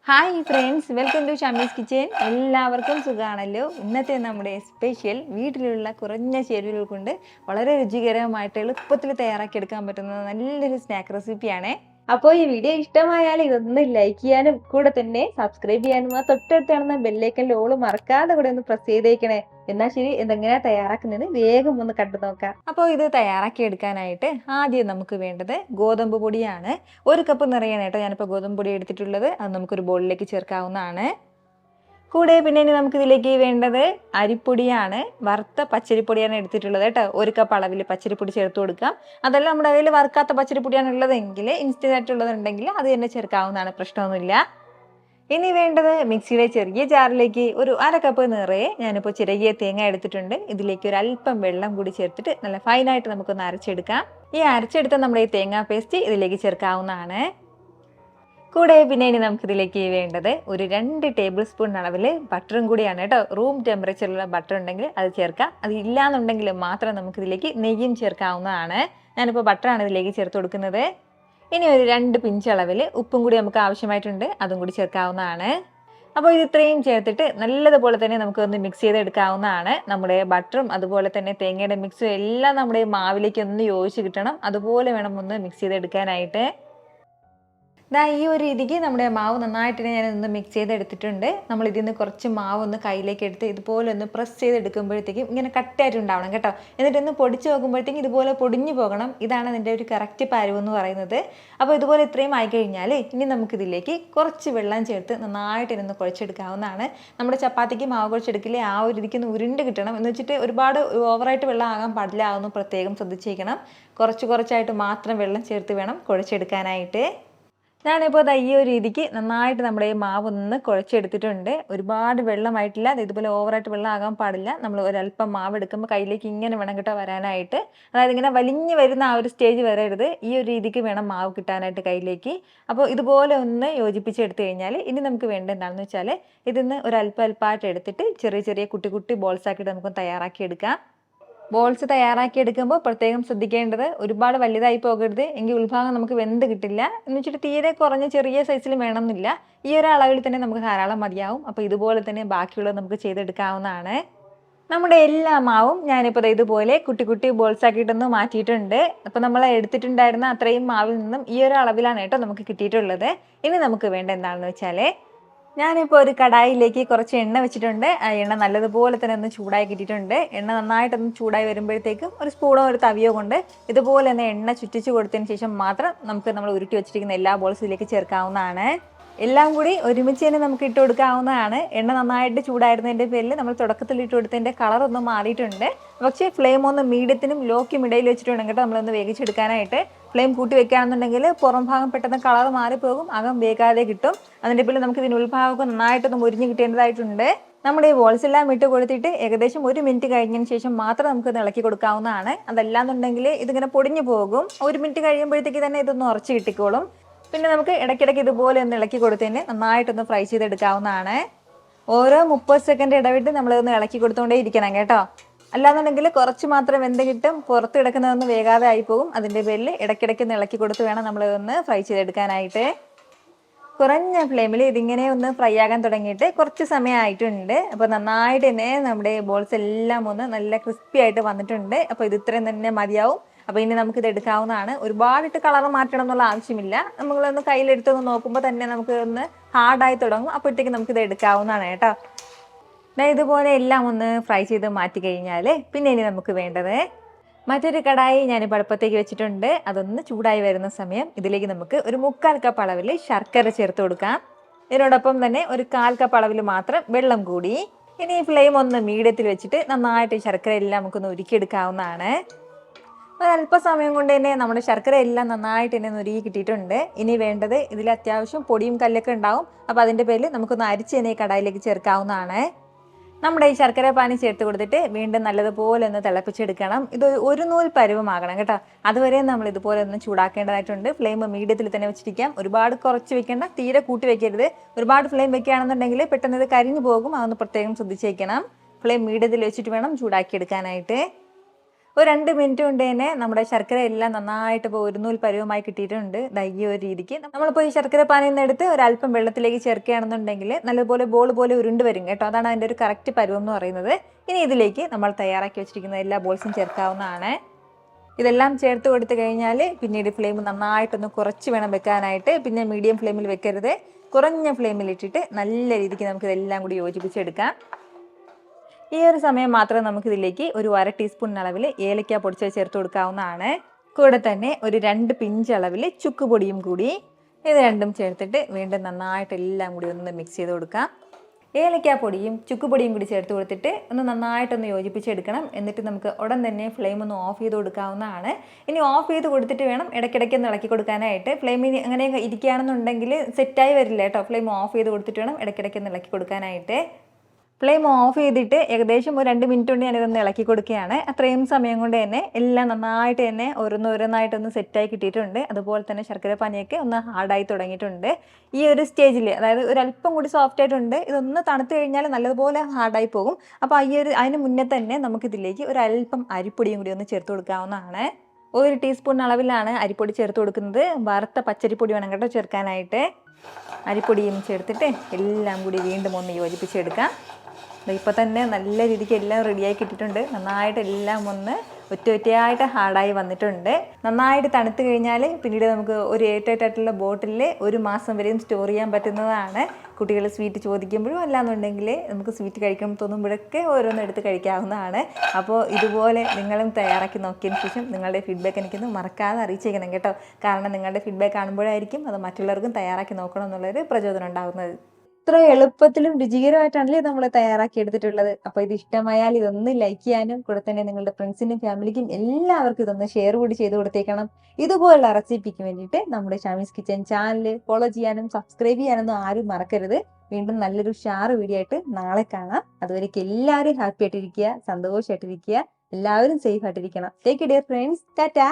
Hi friends, welcome to Shamee's kitchen. എല്ലാവർക്കും സുഖമാണല്ലോ. ഇന്നത്തെ നമ്മുടെ സ്പെഷ്യൽ വീട്ടിലുള്ള കുറഞ്ഞ ചേരുവകൾ കൊണ്ട് വളരെ രുചികരമായിട്ട് എളുപ്പത്തിൽ തയ്യാറാക്കിയെടുക്കാൻ പറ്റുന്ന നല്ലൊരു സ്നാക്ക് റെസിപ്പിയാണ്. അപ്പോൾ ഈ വീഡിയോ ഇഷ്ടമായാൽ ഇതൊന്ന് ലൈക്ക് ചെയ്യാനും കൂടെ തന്നെ സബ്സ്ക്രൈബ് ചെയ്യാനും ആ തൊട്ടടുത്ത് കാണുന്ന ബെല്ലൈക്കൻ്റെ ഓൾ മറക്കാതെ കൂടെ ഒന്ന് പ്രസ് ചെയ്തേക്കണേ. എന്നാൽ ശരി, എന്തെങ്ങനെയാണ് തയ്യാറാക്കുന്നത് വേഗം ഒന്ന് കണ്ടു നോക്കാം. അപ്പോൾ ഇത് തയ്യാറാക്കി എടുക്കാനായിട്ട് ആദ്യം നമുക്ക് വേണ്ടത് ഗോതമ്പ് പൊടിയാണ്. 1 കപ്പ് നിറയാനായിട്ട് ഞാനിപ്പോൾ ഗോതമ്പ് പൊടി എടുത്തിട്ടുള്ളത്. അത് നമുക്കൊരു ബോളിലേക്ക് ചേർക്കാവുന്നതാണ്. കൂടെ പിന്നെ ഇനി നമുക്കിതിലേക്ക് വേണ്ടത് അരിപ്പൊടിയാണ്. വറുത്ത പച്ചരിപ്പൊടിയാണ് എടുത്തിട്ടുള്ളത് കേട്ടോ. 1 കപ്പ് അളവിൽ പച്ചരിപ്പൊടി ചേർത്ത് കൊടുക്കാം. അതല്ല നമ്മുടെ കയ്യിൽ വറുക്കാത്ത പച്ചരിപ്പൊടിയാണ് ഉള്ളതെങ്കിൽ, ഇൻസ്റ്റന്റ് ആയിട്ടുള്ളതുണ്ടെങ്കിൽ അത് തന്നെ ചേർക്കാവുന്നതാണ്, പ്രശ്നമൊന്നുമില്ല. ഇനി വേണ്ടത് മിക്സിയുടെ ചെറിയ ജാറിലേക്ക് ഒരു 1/2 കപ്പ് നിറയെ ഞാനിപ്പോൾ ചിരകിയ തേങ്ങ എടുത്തിട്ടുണ്ട്. ഇതിലേക്ക് ഒരു അല്പം വെള്ളം കൂടി ചേർത്തിട്ട് നല്ല ഫൈനായിട്ട് നമുക്കൊന്ന് അരച്ചെടുക്കാം. ഈ അരച്ചെടുത്ത നമ്മുടെ ഈ തേങ്ങാ പേസ്റ്റ് ഇതിലേക്ക് ചേർക്കാവുന്നതാണ്. കൂടെ പിന്നെ ഇനി നമുക്കിതിലേക്ക് വേണ്ടത് ഒരു 2 ടേബിൾ സ്പൂൺ അളവിൽ ബട്ടറും കൂടിയാണ് കേട്ടോ. റൂം ടെമ്പറേച്ചറിലുള്ള ബട്ടർ ഉണ്ടെങ്കിൽ അത് ചേർക്കാം. അത് ഇല്ലാന്നുണ്ടെങ്കിൽ മാത്രം നമുക്കിതിലേക്ക് നെയ്യും ചേർക്കാവുന്നതാണ്. ഞാനിപ്പോൾ ബട്ടറാണ് ഇതിലേക്ക് ചേർത്ത് കൊടുക്കുന്നത്. ഇനി ഒരു 2 പിഞ്ച് അളവിൽ ഉപ്പും കൂടി നമുക്ക് ആവശ്യമായിട്ടുണ്ട്, അതും കൂടി ചേർക്കാവുന്നതാണ്. അപ്പോൾ ഇത് ഇത്രയും ചേർത്തിട്ട് നല്ലതുപോലെ തന്നെ നമുക്കൊന്ന് മിക്സ് ചെയ്തെടുക്കാവുന്നതാണ്. നമ്മുടെ ബട്ടറും അതുപോലെ തന്നെ തേങ്ങയുടെ മിക്സും എല്ലാം നമ്മുടെ മാവിലേക്ക് ഒന്ന് യോജിച്ച് കിട്ടണം. അതുപോലെ വേണം ഒന്ന് മിക്സ് ചെയ്തെടുക്കാനായിട്ട്. ഈ ഒരു രീതിക്ക് നമ്മുടെ മാവ് നന്നായിട്ട് ഞാനൊന്ന് മിക്സ് ചെയ്തെടുത്തിട്ടുണ്ട്. നമ്മൾ ഇതിൽ നിന്ന് കുറച്ച് മാവ് ഒന്ന് കയ്യിലേക്ക് എടുത്ത് ഇതുപോലെ ഒന്ന് പ്രസ് ചെയ്തെടുക്കുമ്പോഴത്തേക്കും ഇങ്ങനെ കട്ടായിട്ടുണ്ടാവണം കേട്ടോ. എന്നിട്ടൊന്ന് പൊടിച്ച് നോക്കുമ്പോഴത്തേക്കും ഇതുപോലെ പൊടിഞ്ഞു പോകണം. ഇതാണ് അതിൻ്റെ ഒരു കറക്റ്റ് പരുവെന്ന് പറയുന്നത്. അപ്പോൾ ഇതുപോലെ ഇത്രയും ആയിക്കഴിഞ്ഞാൽ ഇനി നമുക്കിതിലേക്ക് കുറച്ച് വെള്ളം ചേർത്ത് നന്നായിട്ട് ഇതൊന്ന് കുഴച്ചെടുക്കാവുന്നതാണ്. നമ്മുടെ ചപ്പാത്തിക്ക് മാവ് കുഴച്ചെടുക്കില്ലേ, ആ ഒരു രീതിക്ക് ഒന്ന് ഉരുണ്ട് കിട്ടണം. എന്ന് വെച്ചിട്ട് ഒരുപാട് ഓവറായിട്ട് വെള്ളം ആകാൻ പാടില്ല, അതൊന്നും പ്രത്യേകം ശ്രദ്ധിച്ചേക്കണം. കുറച്ചായിട്ട് മാത്രം വെള്ളം ചേർത്ത് വേണം കുഴച്ചെടുക്കാനായിട്ട്. ഞാനിപ്പോൾ ഈ ഒരു രീതിക്ക് നന്നായിട്ട് നമ്മുടെ ഈ മാവ് ഒന്ന് കുഴച്ചെടുത്തിട്ടുണ്ട്. ഒരുപാട് വെള്ളമായിട്ടില്ല, ഇതുപോലെ ഓവറായിട്ട് വെള്ളം ആകാൻ പാടില്ല. നമ്മൾ ഒരല്പം മാവ് എടുക്കുമ്പോൾ കയ്യിലേക്ക് ഇങ്ങനെ വേണം കേട്ടോ വരാനായിട്ട്. അതായത് ഇങ്ങനെ വലിഞ്ഞ് വരുന്ന ആ ഒരു സ്റ്റേജ് വരരുത്. ഈ ഒരു രീതിക്ക് വേണം മാവ് കിട്ടാനായിട്ട് കയ്യിലേക്ക്. അപ്പോൾ ഇതുപോലെ ഒന്ന് യോജിപ്പിച്ചെടുത്ത് കഴിഞ്ഞാൽ ഇനി നമുക്ക് വേണ്ടത് എന്താണെന്ന് വെച്ചാൽ ഇതിന്ന് ഒരല്പമായിട്ട് എടുത്തിട്ട് ചെറിയ കുട്ടി ബോൾസ് ആക്കിയിട്ട് നമുക്ക് തയ്യാറാക്കി എടുക്കാം. ബോൾസ് തയ്യാറാക്കി എടുക്കുമ്പോൾ പ്രത്യേകം ശ്രദ്ധിക്കേണ്ടത് ഒരുപാട് വലുതായി പോകരുത്, എങ്കിൽ ഉൾഭാഗം നമുക്ക് വെന്ത് കിട്ടില്ല. എന്ന് വെച്ചിട്ട് തീരെ കുറഞ്ഞ ചെറിയ സൈസിൽ വേണമെന്നില്ല. ഈ ഒരു അളവിൽ തന്നെ നമുക്ക് ധാരാളം മതിയാവും. അപ്പോൾ ഇതുപോലെ തന്നെ ബാക്കിയുള്ളത് നമുക്ക് ചെയ്തെടുക്കാവുന്നതാണ്. നമ്മുടെ എല്ലാ മാവും ഞാനിപ്പോൾ ഇതുപോലെ കുട്ടി ബോൾസ് ആക്കിയിട്ടൊന്ന് മാറ്റിയിട്ടുണ്ട്. അപ്പോൾ നമ്മൾ എടുത്തിട്ടുണ്ടായിരുന്ന അത്രയും മാവിൽ നിന്നും ഈ ഒരു അളവിലാണ് കേട്ടോ നമുക്ക് കിട്ടിയിട്ടുള്ളത്. ഇനി നമുക്ക് വേണ്ട എന്താണെന്ന് വെച്ചാൽ ഞാനിപ്പോൾ ഒരു കടായിലേക്ക് കുറച്ച് എണ്ണ വെച്ചിട്ടുണ്ട്. ആ എണ്ണ നല്ലതുപോലെ തന്നെ ഒന്ന് ചൂടായി കിട്ടിയിട്ടുണ്ട്. എണ്ണ നന്നായിട്ടൊന്ന് ചൂടായി വരുമ്പോഴത്തേക്കും ഒരു സ്പൂണോ ഒരു തവിയോ കൊണ്ട് ഇതുപോലെ തന്നെ എണ്ണ ചുറ്റിച്ച് കൊടുത്തതിന് ശേഷം മാത്രം നമുക്ക് നമ്മൾ ഉരുട്ടി വെച്ചിരിക്കുന്ന എല്ലാ ബോൾസിലേക്ക് ചേർക്കാവുന്നതാണ്. എല്ലാം കൂടി ഒരുമിച്ച് തന്നെ നമുക്ക് ഇട്ട് കൊടുക്കാവുന്നതാണ്. എണ്ണ നന്നായിട്ട് ചൂടായിരുന്നതിൻ്റെ പേരിൽ നമ്മൾ തുടക്കത്തിൽ ഇട്ട് കൊടുത്തതിൻ്റെ കളറൊന്നും മാറിയിട്ടുണ്ട്. പക്ഷേ ഫ്ലെയിം ഒന്ന് മീഡിയത്തിനും ലോക്കും ഇടയിൽ വെച്ചിട്ടുണ്ടെങ്കിൽ കേട്ടോ നമ്മളൊന്ന് വേവിച്ചെടുക്കാനായിട്ട്. ഫ്ലെയിം കൂട്ടി വെക്കുകയാണെന്നുണ്ടെങ്കിൽ പുറം ഭാഗം പെട്ടെന്ന് കളർ മാറിപ്പോകും, അകം വേഗാതെ കിട്ടും. അതിൻ്റെ പേരിൽ നമുക്ക് ഇതിന് ഉൾഭാഗമൊക്കെ നന്നായിട്ടൊന്ന് മുരിഞ്ഞ് കിട്ടേണ്ടതായിട്ടുണ്ട്. നമ്മുടെ ഈ ബോൾസ് എല്ലാം ഇട്ട് കൊടുത്തിട്ട് ഏകദേശം 1 മിനിറ്റ് കഴിഞ്ഞതിന് ശേഷം മാത്രം നമുക്ക് ഇളക്കി കൊടുക്കാവുന്നതാണ്. അതല്ലാന്നുണ്ടെങ്കിൽ ഇതിങ്ങനെ പൊടിഞ്ഞു പോകും. 1 മിനിറ്റ് കഴിയുമ്പോഴത്തേക്ക് തന്നെ ഇതൊന്ന് ഉറച്ച് കിട്ടിക്കോളും. പിന്നെ നമുക്ക് ഇടയ്ക്കിടയ്ക്ക് ഇതുപോലെ ഒന്ന് ഇളക്കി കൊടുത്തതിന് നന്നായിട്ടൊന്ന് ഫ്രൈ ചെയ്തെടുക്കാവുന്നതാണ്. ഓരോ 30 സെക്കൻഡ് ഇടവിട്ട് നമ്മളിതൊന്ന് ഇളക്കി കൊടുത്തുകൊണ്ടേ ഇരിക്കണം കേട്ടോ. അല്ലാന്നുണ്ടെങ്കിൽ കുറച്ച് മാത്രം വെന്ത് കിട്ടും, പുറത്ത് കിടക്കുന്നതൊന്ന് വേഗാതെ ആയിപ്പോകും. അതിൻ്റെ പേരിൽ ഇടയ്ക്കിടയ്ക്ക് ഒന്ന് ഇളക്കി കൊടുത്ത് വേണം നമ്മളിതൊന്ന് ഫ്രൈ ചെയ്തെടുക്കാനായിട്ട്. കുറഞ്ഞ ഫ്ലെയിമിൽ ഇതിങ്ങനെ ഒന്ന് ഫ്രൈ ആകാൻ തുടങ്ങിയിട്ട് കുറച്ച് സമയമായിട്ടുണ്ട്. അപ്പോൾ നന്നായിട്ട് തന്നെ നമ്മുടെ ബോൾസ് എല്ലാം ഒന്ന് നല്ല ക്രിസ്പി ആയിട്ട് വന്നിട്ടുണ്ട്. അപ്പോൾ ഇത് ഇത്രയും തന്നെ മതിയാവും. അപ്പോൾ ഇനി നമുക്കിത് എടുക്കാവുന്നതാണ്. ഒരുപാടിട്ട് കളർ മാറ്റണം എന്നുള്ള ആവശ്യമില്ല. നമ്മളൊന്ന് കയ്യിലെടുത്തൊന്ന് നോക്കുമ്പോൾ തന്നെ നമുക്ക് ഒന്ന് ഹാർഡായി തുടങ്ങും. അപ്പോഴത്തേക്ക് നമുക്കിത് എടുക്കാവുന്നതാണ് കേട്ടോ. ഇതുപോലെ എല്ലാം ഒന്ന് ഫ്രൈ ചെയ്ത് മാറ്റി കഴിഞ്ഞാൽ പിന്നെ ഇനി നമുക്ക് വേണ്ടത് മറ്റൊരു കടായി ഞാനിപ്പോൾ അടുപ്പത്തേക്ക് വെച്ചിട്ടുണ്ട്. അതൊന്ന് ചൂടായി വരുന്ന സമയം ഇതിലേക്ക് നമുക്ക് ഒരു 3/4 കപ്പ് അളവിൽ ശർക്കര ചേർത്ത് കൊടുക്കാം. ഇതിനോടൊപ്പം തന്നെ ഒരു 1/4 കപ്പ് അളവിൽ മാത്രം വെള്ളം കൂടി. ഇനി ഫ്ലെയിം ഒന്ന് മീഡിയത്തിൽ വെച്ചിട്ട് നന്നായിട്ട് ശർക്കര എല്ലാം നമുക്കൊന്ന് ഉരുക്കിയെടുക്കാവുന്നതാണ്. ഒരല്പസമയം കൊണ്ട് തന്നെ നമ്മുടെ ശർക്കര എല്ലാം നന്നായിട്ട് തന്നെ ഉരുകി കിട്ടിയിട്ടുണ്ട്. ഇനി വേണ്ടത് ഇതിൽ അത്യാവശ്യം പൊടിയും കല്ലൊക്കെ ഉണ്ടാവും. അപ്പോൾ അതിൻ്റെ പേരിൽ നമുക്കൊന്ന് അരിച്ച് തന്നെ ഈ കടായിലേക്ക് ചേർക്കാവുന്നതാണ്. നമ്മുടെ ഈ ശർക്കര പാനി ചേർത്ത് കൊടുത്തിട്ട് വീണ്ടും നല്ലതുപോലെ ഒന്ന് തിളപ്പിച്ചെടുക്കണം. ഇത് ഒരു നൂൽ പരുവമാകണം കേട്ടോ. അതുവരെ നമ്മൾ ഇതുപോലെ ഒന്ന് ചൂടാക്കേണ്ടതായിട്ടുണ്ട്. ഫ്ലെയിം മീഡിയത്തിൽ തന്നെ വെച്ചിരിക്കാം. ഒരുപാട് കുറച്ച് വെക്കേണ്ട, തീരെ കൂട്ടി വെക്കരുത്. ഒരുപാട് ഫ്ലെയിം വെക്കുകയാണെന്നുണ്ടെങ്കിൽ പെട്ടെന്ന് ഇത് കരിഞ്ഞു പോകും. അതൊന്ന് പ്രത്യേകം ശ്രദ്ധിച്ചേക്കണം. ഫ്ലെയിം മീഡിയത്തിൽ വെച്ചിട്ട് വേണം ചൂടാക്കിയെടുക്കാനായിട്ട്. ഒരു 2 മിനിറ്റ് കൊണ്ട് തന്നെ നമ്മുടെ ശർക്കര എല്ലാം നന്നായിട്ട് ഇപ്പോൾ ഒരു നൂൽ പരുവമായി കിട്ടിയിട്ടുണ്ട്. ഈ ഒരു രീതിക്ക് നമ്മളിപ്പോൾ ഈ ശർക്കര പാനിയിൽ നിന്ന് എടുത്ത് ഒരല്പം വെള്ളത്തിലേക്ക് ചേർക്കുകയാണെന്നുണ്ടെങ്കിൽ നല്ലപോലെ ബോൾ പോലെ ഉരുണ്ട് വരും കേട്ടോ. അതാണ് അതിൻ്റെ ഒരു കറക്റ്റ് പരുവം എന്ന് പറയുന്നത്. ഇനി ഇതിലേക്ക് നമ്മൾ തയ്യാറാക്കി വെച്ചിരിക്കുന്ന എല്ലാ ബോൾസും ചേർക്കാവുന്നതാണ്. ഇതെല്ലാം ചേർത്ത് കൊടുത്തു കഴിഞ്ഞാൽ പിന്നീട് ഫ്ലെയിം നന്നായിട്ടൊന്ന് കുറച്ച് വേണം വെക്കാനായിട്ട്. പിന്നെ മീഡിയം ഫ്ലെയിമിൽ വെക്കരുത്, കുറഞ്ഞ ഫ്ലെയിമിൽ ഇട്ടിട്ട് നല്ല രീതിക്ക് നമുക്കിതെല്ലാം കൂടി യോജിപ്പിച്ചെടുക്കാം. ഈ ഒരു സമയം മാത്രം നമുക്കിതിലേക്ക് ഒരു 1/2 ടീസ്പൂൺ അളവിൽ ഏലക്ക പൊടിച്ച് ചേർത്ത് കൊടുക്കാവുന്നതാണ്. കൂടെ തന്നെ ഒരു 2 പിഞ്ച് അളവിൽ ചുക്ക് പൊടിയും കൂടി, ഇത് രണ്ടും ചേർത്തിട്ട് വീണ്ടും നന്നായിട്ട് എല്ലാം കൂടി ഒന്ന് മിക്സ് ചെയ്ത് കൊടുക്കാം. ഏലക്ക പൊടിയും ചുക്ക് പൊടിയും കൂടി ചേർത്ത് കൊടുത്തിട്ട് ഒന്ന് നന്നായിട്ടൊന്ന് യോജിപ്പിച്ചെടുക്കണം. എന്നിട്ട് നമുക്ക് ഉടൻ തന്നെ ഫ്ലെയിം ഒന്ന് ഓഫ് ചെയ്ത് കൊടുക്കാവുന്നതാണ്. ഇനി ഓഫ് ചെയ്ത് കൊടുത്തിട്ട് വേണം ഇടയ്ക്കിടയ്ക്ക് ഒന്ന് ഇളക്കി കൊടുക്കാനായിട്ട്. ഫ്ലെയിമിന് അങ്ങനെ ഇരിക്കുകയാണെന്നുണ്ടെങ്കിൽ സെറ്റായി വരില്ല കേട്ടോ. ഫ്ലെയിം ഓഫ് ചെയ്ത് കൊടുത്തിട്ട് വേണം ഇടയ്ക്കിടയ്ക്ക് ഒന്ന് ഇളക്കി കൊടുക്കാനായിട്ട്. ഫ്ലെയിം ഓഫ് ചെയ്തിട്ട് ഏകദേശം ഒരു 2 മിനിറ്റ് കൊണ്ട് ഞാനിതൊന്ന് ഇളക്കി കൊടുക്കുകയാണ്. അത്രയും സമയം കൊണ്ട് തന്നെ എല്ലാം നന്നായിട്ട് തന്നെ ഓരോന്നായിട്ടൊന്ന് സെറ്റായി കിട്ടിയിട്ടുണ്ട്. അതുപോലെ തന്നെ ശർക്കര പാനിയൊക്കെ ഒന്ന് ഹാർഡായി തുടങ്ങിയിട്ടുണ്ട്. ഈ ഒരു സ്റ്റേജിൽ, അതായത് ഒരല്പം കൂടി സോഫ്റ്റ് ആയിട്ടുണ്ട്. ഇതൊന്ന് തണുത്ത് കഴിഞ്ഞാൽ നല്ലതുപോലെ ഹാർഡായി പോകും. അപ്പോൾ അതിന് മുന്നേ തന്നെ നമുക്കിതിലേക്ക് ഒരല്പം അരിപ്പൊടിയും കൂടി ഒന്ന് ചേർത്ത് കൊടുക്കാവുന്നതാണ്. 1 ടീസ്പൂൺ അളവിലാണ് അരിപ്പൊടി ചേർത്ത് കൊടുക്കുന്നത്. വറുത്ത പച്ചരിപ്പൊടി വേണം കേട്ടോ ചേർക്കാനായിട്ട്. അരിപ്പൊടിയും ചേർത്തിട്ട് എല്ലാം കൂടി വീണ്ടും ഒന്ന് യോജിപ്പിച്ചെടുക്കാം. ഇപ്പോൾ തന്നെ നല്ല രീതിക്ക് എല്ലാം റെഡിയായി കിട്ടിയിട്ടുണ്ട്. നന്നായിട്ട് എല്ലാം ഒന്ന് ഒറ്റയായിട്ട് ഹാർഡായി വന്നിട്ടുണ്ട്. നന്നായിട്ട് തണുത്ത് കഴിഞ്ഞാൽ പിന്നീട് നമുക്ക് ഒരു എയർടൈറ്റായിട്ടുള്ള ബോട്ടിലിൽ 1 മാസം വരെയും സ്റ്റോർ ചെയ്യാൻ പറ്റുന്നതാണ്. കുട്ടികൾ സ്വീറ്റ് ചോദിക്കുമ്പോഴും അല്ലാന്നുണ്ടെങ്കിൽ നമുക്ക് സ്വീറ്റ് കഴിക്കണം തോന്നുമ്പോഴൊക്കെ ഓരോന്ന് എടുത്ത് കഴിക്കാവുന്നതാണ്. അപ്പോൾ ഇതുപോലെ നിങ്ങളും തയ്യാറാക്കി നോക്കിയതിന് ശേഷം നിങ്ങളുടെ ഫീഡ്ബാക്ക് എനിക്കൊന്ന് മറക്കാതെ അറിയിച്ചേക്കണം കേട്ടോ. കാരണം നിങ്ങളുടെ ഫീഡ്ബാക്ക് കാണുമ്പോഴായിരിക്കും അത് മറ്റുള്ളവർക്കും തയ്യാറാക്കി നോക്കണം എന്നുള്ളൊരു പ്രചോദനം ഉണ്ടാകുന്നത്. ഇത്ര എളുപ്പത്തിലും രുചികരമായിട്ടാണല്ലേ നമ്മൾ തയ്യാറാക്കി എടുത്തിട്ടുള്ളത്. അപ്പോൾ ഇത് ഇഷ്ടമായാൽ ഇതൊന്ന് ലൈക്ക് ചെയ്യാനും കൂടെ തന്നെ നിങ്ങളുടെ ഫ്രണ്ട്സിനും ഫാമിലിക്കും എല്ലാവർക്കും ഇതൊന്ന് ഷെയർ കൂടി ചെയ്ത് കൊടുത്തേക്കണം. ഇതുപോലുള്ള റെസിപ്പിക്ക് വേണ്ടിയിട്ട് നമ്മുടെ ഷാമീസ് കിച്ചൻ ചാനൽ ഫോളോ ചെയ്യാനും സബ്സ്ക്രൈബ് ചെയ്യാനൊന്നും ആരും മറക്കരുത്. വീണ്ടും നല്ലൊരു ഷാർ വീഡിയോ ആയിട്ട് നാളെ കാണാം. അതുവരേക്കും എല്ലാവരും ഹാപ്പി ആയിട്ടിരിക്കുക, സന്തോഷമായിട്ടിരിക്കുക, എല്ലാവരും സേഫ് ആയിട്ടിരിക്കണം. Take care friends. ടാറ്റാ.